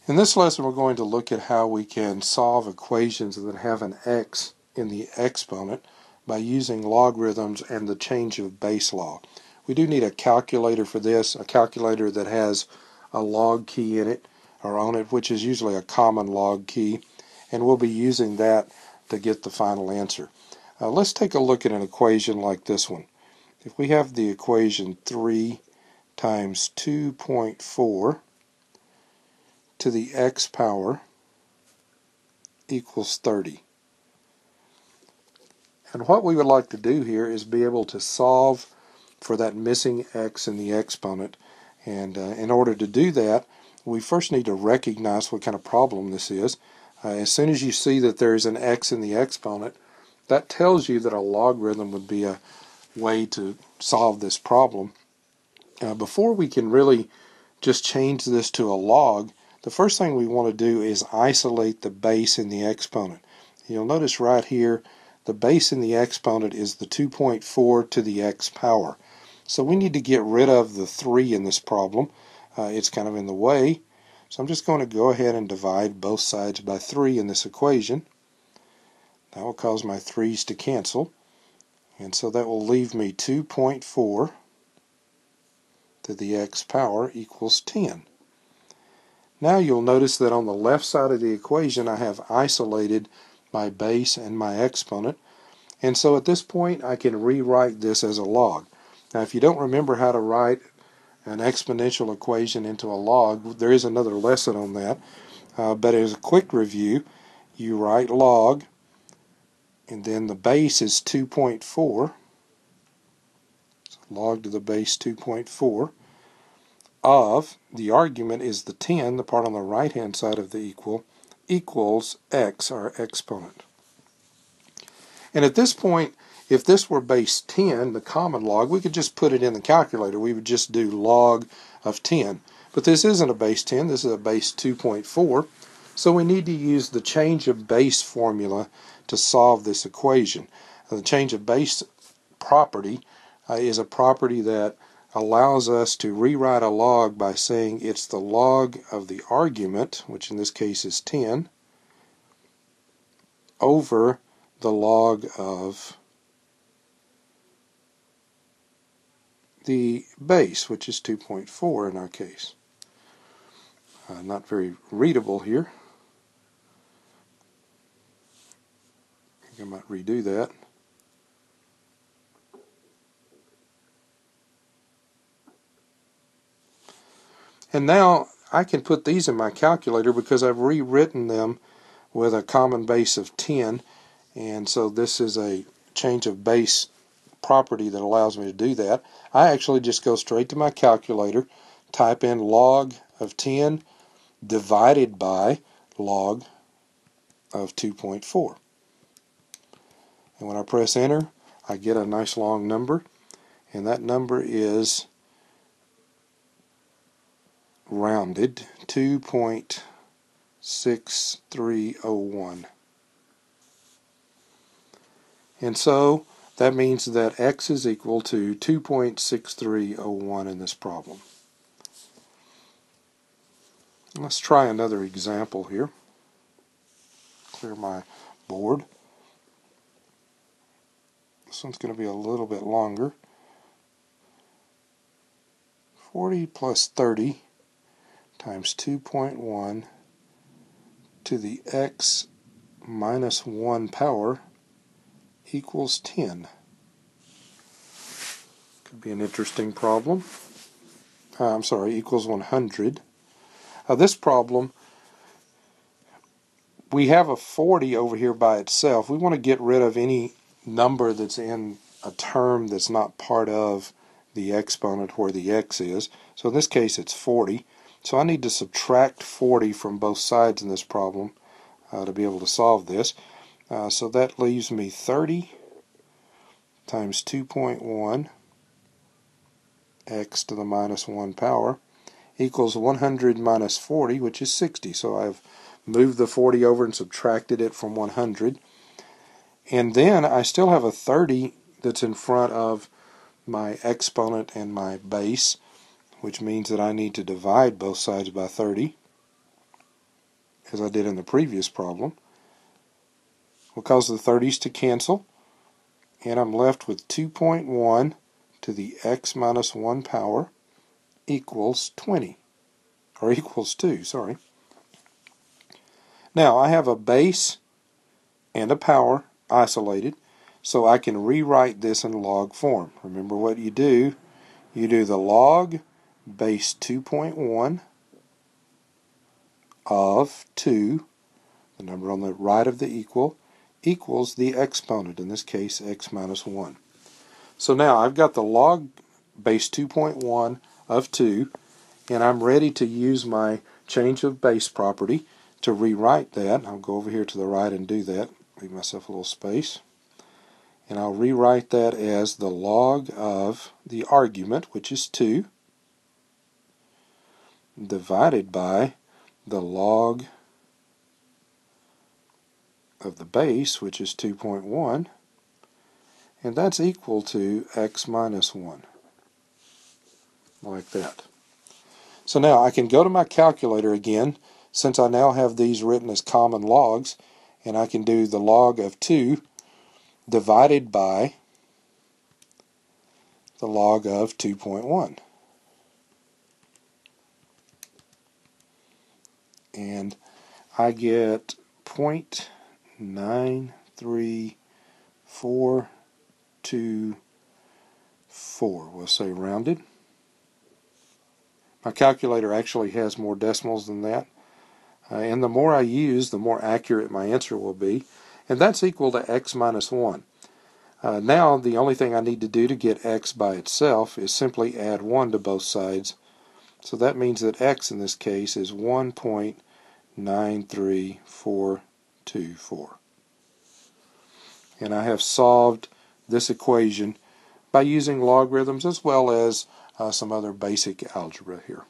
In this lesson, we're going to look at how we can solve equations that have an x in the exponent by using logarithms and the change of base law. We do need a calculator for this, a calculator that has a log key in it or on it, which is usually a common log key, and we'll be using that to get the final answer. Let's take a look at an equation like this one. If we have the equation 3 times 2.4 to the x power equals 30. And what we would like to do here is be able to solve for that missing x in the exponent. And in order to do that, we first need to recognize what kind of problem this is. As soon as you see that there is an x in the exponent, that tells you that a logarithm would be a way to solve this problem. Before we can really just change this to a log, the first thing we want to do is isolate the base in the exponent. You'll notice right here the base in the exponent is the 2.4 to the x power. So we need to get rid of the 3 in this problem. It's kind of in the way. So I'm just going to go ahead and divide both sides by 3 in this equation. That will cause my 3's to cancel. And so that will leave me 2.4 to the x power equals 10. Now you'll notice that on the left side of the equation I have isolated my base and my exponent, and so at this point I can rewrite this as a log. Now if you don't remember how to write an exponential equation into a log, there is another lesson on that, but as a quick review, you write log and then the base is 2.4, so log to the base 2.4 of, the argument is the 10, the part on the right hand side of the equal, equals x, our exponent. And at this point, if this were base 10, the common log, we could just put it in the calculator. We would just do log of 10. But this isn't a base 10, this is a base 2.4, so we need to use the change of base formula to solve this equation. The change of base property is a property that allows us to rewrite a log by saying it's the log of the argument, which in this case is 10, over the log of the base, which is 2.4 in our case. Not very readable here. I think I might redo that. And now I can put these in my calculator because I've rewritten them with a common base of 10, and so this is a change of base property that allows me to do that. I actually just go straight to my calculator, type in log of 10 divided by log of 2.4. And when I press enter, I get a nice long number, and that number is rounded 2.6301. And so that means that x is equal to 2.6301 in this problem. Let's try another example here. Clear my board. This one's going to be a little bit longer. 40 plus 30 times 2.1 to the x minus 1 power equals 10. Could be an interesting problem. Equals 100. This problem, we have a 40 over here by itself. We want to get rid of any number that's in a term that's not part of the exponent where the x is. So in this case it's 40. So I need to subtract 40 from both sides in this problem to be able to solve this. So that leaves me 30 times 2.1 x to the minus 1 power equals 100 minus 40, which is 60. So I've moved the 40 over and subtracted it from 100. And then I still have a 30 that's in front of my exponent and my base, which means that I need to divide both sides by 30. as I did in the previous problem. We'll cause the 30s to cancel, and I'm left with 2.1 to the x minus 1 power equals 20, or equals 2, sorry. Now I have a base and a power isolated, so I can rewrite this in log form. Remember what you do the log base 2.1 of 2, the number on the right of the equal, equals the exponent, in this case x minus 1. So now I've got the log base 2.1 of 2, and I'm ready to use my change of base property to rewrite that. I'll go over here to the right and do that. Leave myself a little space. And I'll rewrite that as the log of the argument, which is 2, divided by the log of the base, which is 2.1, and that's equal to x minus 1, like that. So now I can go to my calculator again, since I now have these written as common logs, and I can do the log of 2 divided by the log of 2.1. And I get 0.93424, we'll say rounded. My calculator actually has more decimals than that. And the more I use, the more accurate my answer will be. And that's equal to x minus 1. Now the only thing I need to do to get x by itself is simply add 1 to both sides. So that means that x in this case is 1.93424. And I have solved this equation by using logarithms as well as some other basic algebra here.